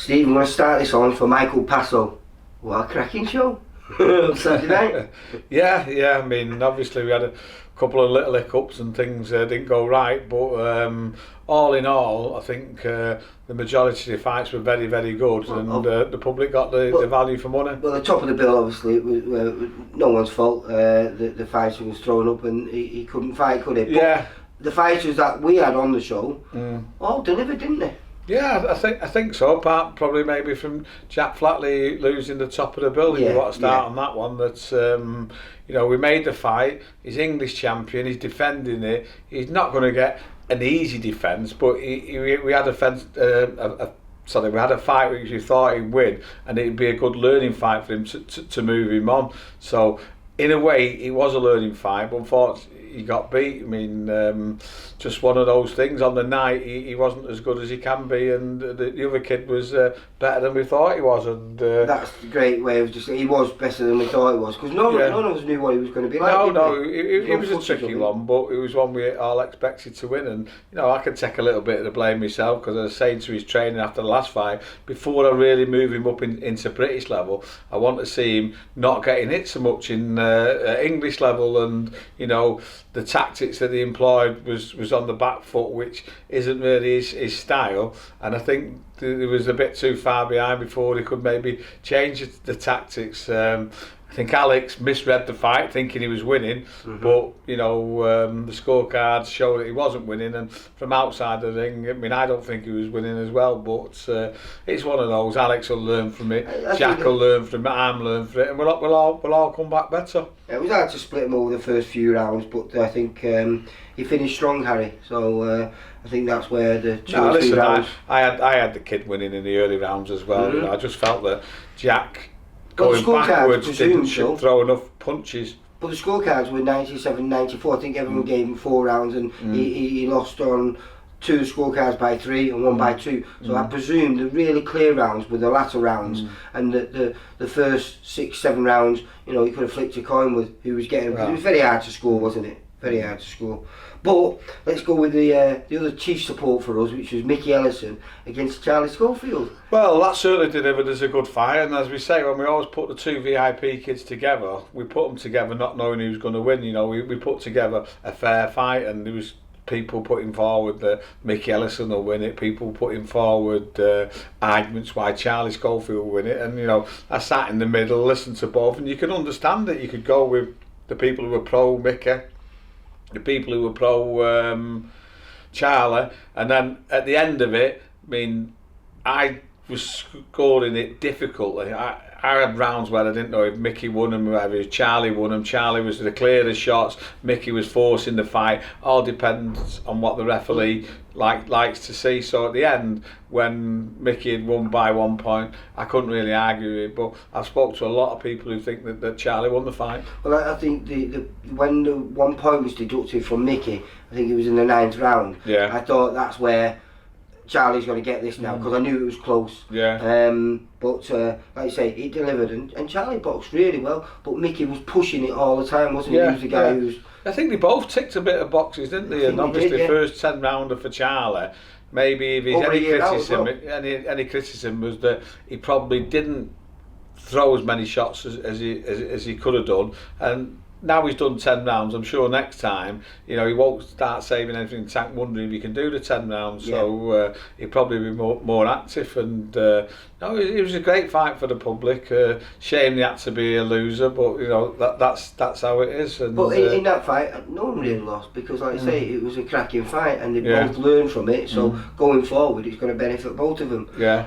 Steve, I'm going to start this on for Michael Passo. What a cracking show on Saturday night. Yeah. I mean, obviously we had a couple of little hiccups and things didn't go right, but all in all, I think the majority of the fights were very, very good, and the public got the value for money. Well, the top of the bill, obviously, it was no one's fault. The fighter was thrown up and he couldn't fight, could he? But yeah. The fighters that we had on the show all delivered, didn't they? Yeah, I think so. Apart probably maybe from Jack Flatley losing the top of the bill. You want to start on that one. That's we made the fight. He's English champion. He's defending it. He's not going to get an easy defence, but we had we had a fight which we thought he'd win, and it'd be a good learning fight for him to move him on. So in a way, it was a learning fight, but unfortunately he got beat. I mean, just one of those things. On the night, he wasn't as good as he can be, and the other kid was better than we thought he was. And that's a great way of just. He was better than we thought he was, because none of us knew what he was going to be like. It was a tricky one, but it was one we all expected to win. And I could take a little bit of the blame myself, because I was saying to his training after the last fight, before I really move him up into British level, I want to see him not getting hit so much in English level, and the tactics that he employed was on the back foot, which isn't really his style, and I think he was a bit too far behind before he could maybe change the tactics. I think Alex misread the fight, thinking he was winning, but the scorecards show that he wasn't winning, and from outside the ring, I mean, I don't think he was winning as well, but it's one of those. Alex will learn from it, Jack will learn from it, I'm learn from it, and we'll all come back better. It was hard to split him over the first few rounds, but I think he finished strong, Harry, so I think that's where the two rounds... I had the kid winning in the early rounds as well. I just felt that Jack going backwards didn't throw enough punches. But the scorecards were 97-94. I think everyone gave him 4 rounds, and he lost on 2 scorecards by 3 and 1 by 2. So I presume the really clear rounds were the latter rounds, and the first 6-7 rounds, he could have flicked a coin with who was getting. It was very hard to score, wasn't it? Very hard to score. But let's go with the other chief support for us, which was Mickey Ellison against Charlie Schofield. Well, that certainly delivered as a good fight, and as we say, when we always put the 2 VIP kids together, we put them together not knowing who was going to win. We put together a fair fight, and there was people putting forward that Mickey Ellison will win it, people putting forward arguments why Charlie Schofield will win it, and I sat in the middle, listened to both, and you can understand it. You could go with the people who were pro Mickey, the people who were pro Charlie, and then at the end of it, I mean, I was scoring it difficultly. I had rounds where I didn't know if Mickey won them, whether Charlie won them. Charlie was the clearest shots, Mickey was forcing the fight. All depends on what the referee likes to see. So at the end, when Mickey had won by 1 point, I couldn't really argue it. But I've spoke to a lot of people who think that Charlie won the fight. Well, I think when the 1 point was deducted from Mickey, I think it was in the 9th round. Yeah. I thought that's where Charlie's going to get this now, because I knew it was close. Yeah. But like I say, he delivered, and Charlie boxed really well, but Mickey was pushing it all the time, wasn't he? He was the guy who was... I think they both ticked a bit of boxes, didn't they? And obviously first 10 rounder for Charlie. Maybe if he's any criticism was that he probably didn't throw as many shots as he could have done, and now he's done 10 rounds, I'm sure next time, he won't start saving anything in the tank, wondering if he can do the 10 rounds. So he'll probably be more active. And it was a great fight for the public. Shame he had to be a loser, but that's how it is. And, but in that fight, no one really lost, because like I say, it was a cracking fight, and they both learned from it. So going forward, it's going to benefit both of them. Yeah.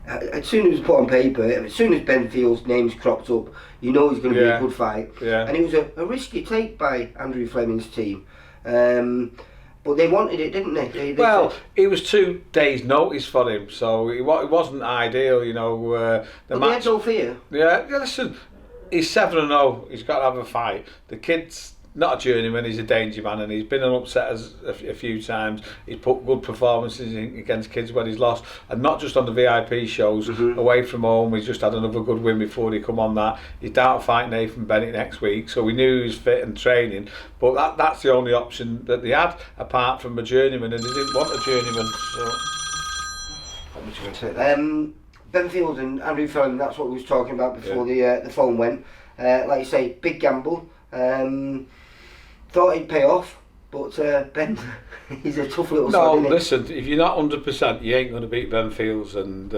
As soon as it was put on paper, as soon as Ben Field's name's cropped up, it's going to be a good fight. Yeah. And it was a risky take by Andrew Fleming's team. But they wanted it, didn't they? It was 2 days' notice for him, so it wasn't ideal, but they had no fear. Yeah, listen, he's 7-0, he's got to have a fight. The kid's not a journeyman, he's a danger man, and he's been an upsetter a few times. He's put good performances against kids when he's lost, and not just on the VIP shows, away from home. He's just had another good win before he come on that. He's down to fight Nathan Bennett next week, so we knew he was fit and training, but that's the only option that they had, apart from a journeyman, and they didn't want a journeyman. So. what you going to say? Benfield and Andrew Fellham, that's what we was talking about before the phone went. Like you say, big gamble. Thought he'd pay off, but Ben, he's a tough little sod, isn't he? Listen, if you're not 100%, you ain't going to beat Ben Fields, and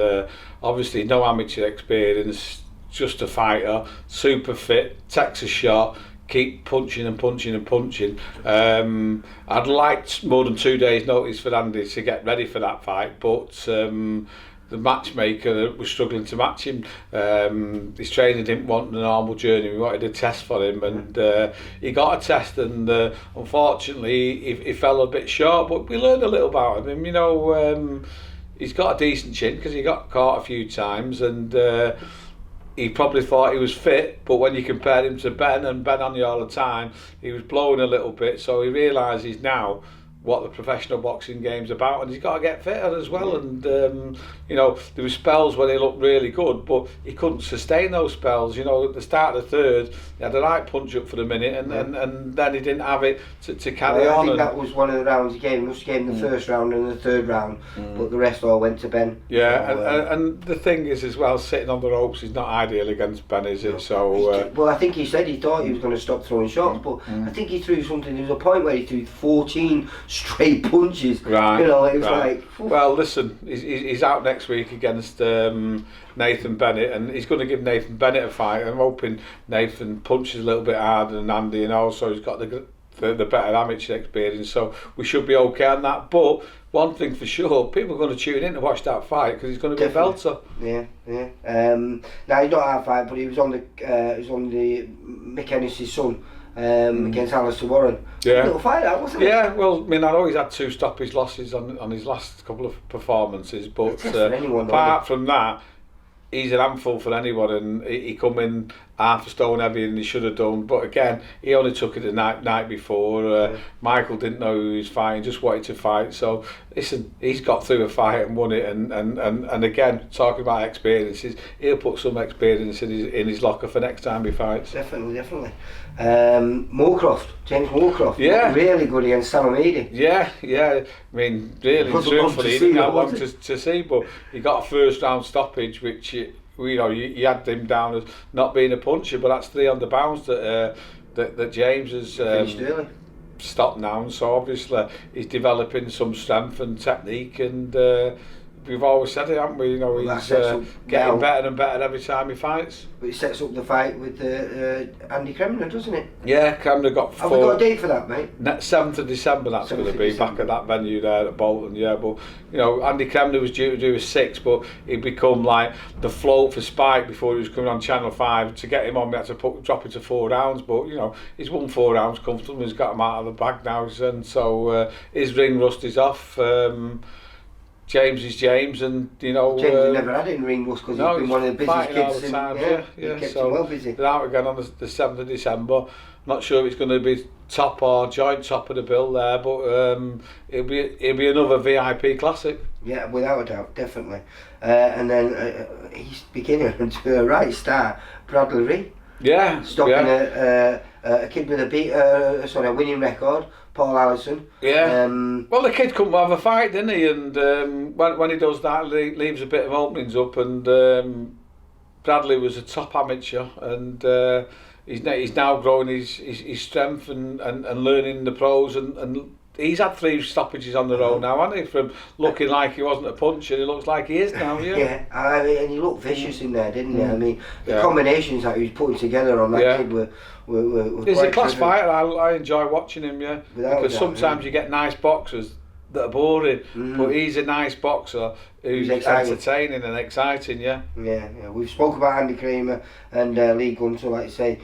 obviously no amateur experience, just a fighter, super fit, takes a shot, keep punching and punching and punching. I'd liked more than 2 days' notice for Andy to get ready for that fight, but the matchmaker was struggling to match him. His trainer didn't want the normal journey. We wanted a test for him, and he got a test, and unfortunately he fell a bit short, but we learned a little about him. You know, he's got a decent chin because he got caught a few times, and he probably thought he was fit, but when you compare him to Ben, and Ben on you all the time, he was blowing a little bit, so he realises now what the professional boxing game's about, and he's got to get fitter as well. And you know, there were spells where he looked really good, but he couldn't sustain those spells. You know, at the start of the third, he had a right punch up for the minute, and then he didn't have it to carry on. I think that was one of the rounds he gave. He must have gave him the first round and the third round, but the rest all went to Ben. Yeah, so, and the thing is as well, sitting on the ropes is not ideal against Ben, is it? So well, I think he said he thought he was going to stop throwing shots, but I think he threw something. There was a point where he threw 14 straight punches. Right. You know, it was right. like. Well, listen, he's out next week against Nathan Bennett, and he's going to give Nathan Bennett a fight. I'm hoping Nathan punches a little bit harder than Andy, and also he's got the better amateur experience, so we should be okay on that. But one thing for sure, people are going to tune in to watch that fight because he's going to be a belter. Yeah. Now he's not our fight, but he was on the Mick Hennessy's son. Against Alistair Warren. Yeah. Little fight that, wasn't it? Yeah, well, I mean, I know he's had 2 stoppage losses on his last couple of performances, but apart from that, he's an handful for anyone, and he come in half a stone heavier than he should have done. But again, he only took it the night before. Michael didn't know who he was fighting, just wanted to fight. So listen, he's got through a fight and won it. And again, talking about experiences, he'll put some experience in his locker for next time he fights. Definitely. James Moorcroft. Yeah. Really good against Sam Amidi. Yeah. I mean, really, truthfully, he didn't have long to see, but he got a first round stoppage, which you had him down as not being a puncher, but that's 3 on the bounce that James has finished early. Stopped now, so obviously he's developing some strength and technique, and we've always said it, haven't we? You know, he's getting better and better every time he fights. But it sets up the fight with Andy Kremner, doesn't it? Yeah, Kremner got 4. Have we got a date for that, mate? 7th of December, that's going to be back at that venue there at Bolton. Yeah, but you know, Andy Kremner was due to do a 6, but he'd become like the float for Spike before he was coming on Channel 5. To get him on, we had to drop it to 4 rounds. But you know, he's won 4 rounds comfortably. He's got him out of the bag now, and so his ring rust is off. James is James, and you know James has never had it in ring rust because he's been one of the busiest kids. Yeah. Kept So him well busy. they're out again on the 7th of December. Not sure if it's going to be top or joint top of the bill there, but it'll be another VIP classic. Yeah, without a doubt, definitely. And then he's beginning to a right start, Bradley Ree. Yeah, stopping a kid with a winning record, Paul Allison. Yeah. Well, the kid couldn't have a fight, didn't he? And when he does that, he leaves a bit of openings up. And Bradley was a top amateur, and he's now growing his strength and learning the pros, and he's had 3 stoppages on the road now, hasn't he? From looking like he wasn't a puncher, he looks like he is now. Yeah. I mean, and he looked vicious in there, didn't he? I mean, the combinations that he was putting together on that kid were he's quite a class driven. fighter. I enjoy watching him. Yeah, because sometimes you get nice boxers that are boring, but he's a nice boxer who's entertaining and exciting. Yeah. We've spoke about Andy Kramer and Lee Gunter, like you say,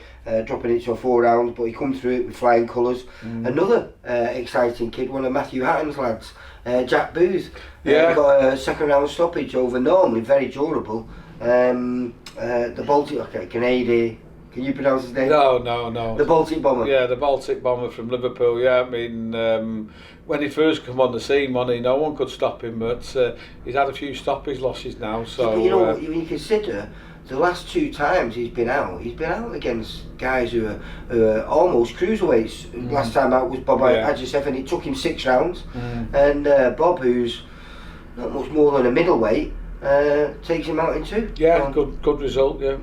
dropping it to 4 rounds, but he come through it with flying colours. Another exciting kid, one of Matthew Hatton's lads, Jack Booth. Got a 2nd round stoppage over normally very durable. The Baltic, Canadian. Can you pronounce his name? No. The Baltic Bomber. Yeah, the Baltic Bomber from Liverpool. Yeah, I mean, when he first came on the scene, no one could stop him, but he's had a few stoppage losses now. So but you know, when you consider the last 2 times he's been out against guys who are almost cruiserweights. Last time out was Bob Adjusef, and it took him 6 rounds. And Bob, who's not much more than a middleweight, takes him out in 2. Yeah, good result, yeah.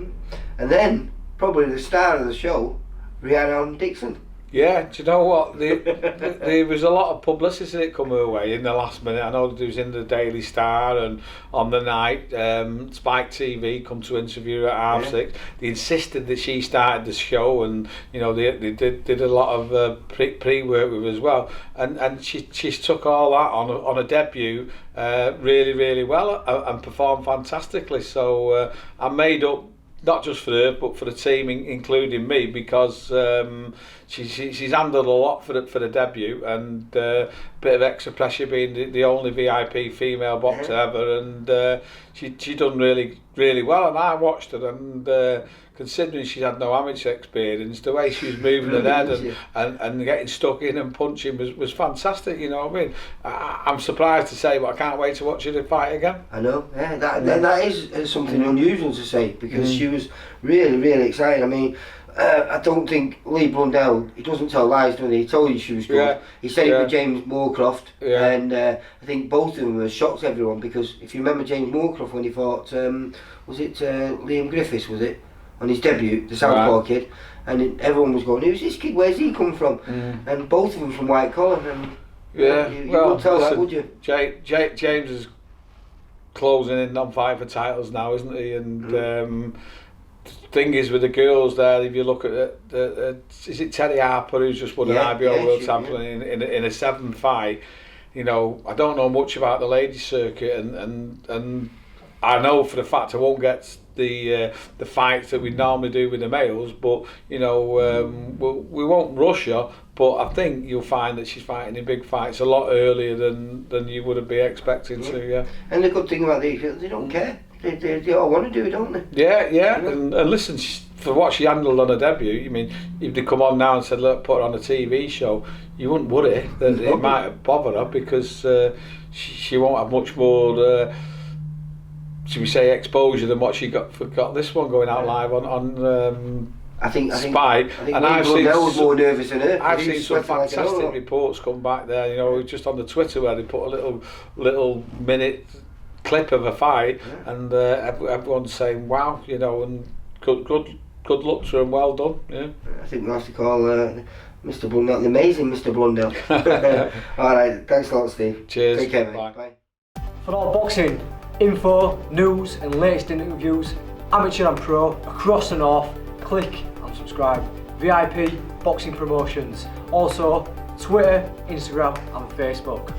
And then, probably the star of the show, Rhiannon Dixon. Yeah, do you know what? There was a lot of publicity that come her way in the last minute. I know it was in the Daily Star and on the night. Spike TV come to interview her at 6:30. They insisted that she started the show, and you know they did a lot of pre-work with her as well. And she took all that on a debut really well and performed fantastically. So I made up. Not just for her, but for the team, including me, because she's handled a lot for the debut, and bit of extra pressure being the only VIP female boxer ever, and she done really well. And I watched her, and considering she had no amateur experience, the way she was moving her head and getting stuck in and punching was fantastic. You know what I mean? I'm surprised to say, but I can't wait to watch her fight again. I know, yeah, that is something unusual to say, because she was really exciting. I mean, I don't think Lee Blundell, he doesn't tell lies, does he? He told you she was good. Yeah. He said it with James Moorcroft, Yeah. and I think both of them were shocked everyone, because if you remember James Moorcroft when he fought, was it Liam Griffiths, was it? On his debut, the Southpaw kid, and everyone was going, who's this kid, where's he come from? And both of them from white collar, and you wouldn't tell that, would you? James is closing in on fight for titles now, isn't he? And the thing is with the girls there, if you look at is it Terry Harper who's just won an IBO World Champion in a 7th fight? You know, I don't know much about the ladies circuit, and I know for the fact I won't get the fights that we normally do with the males, but you know we won't rush her. But I think you'll find that she's fighting in big fights a lot earlier than you would be expecting to. Yeah. And the good thing about these, they don't care. They all want to do it, don't they? Yeah. And listen, for what she handled on her debut, I mean, if they come on now and said, look, put her on a TV show, you wouldn't worry that it might bother her, because she won't have much more. Should we say exposure than what she got this one going out live on I think Spike. And I've seen was more nervous than her. I've seen some fantastic reports come back there. You know, just on the Twitter where they put a little minute clip of a fight, and everyone's saying wow, you know, and good luck to her and well done. Yeah. I think we'll have to call Mr. Blundell the amazing Mr. Blundell. All right, thanks a lot, Steve. Cheers. Take care, mate. Bye. For all boxing info, news and latest interviews, amateur and pro, across the north, click and subscribe. VIP Boxing Promotions. Also Twitter, Instagram and Facebook.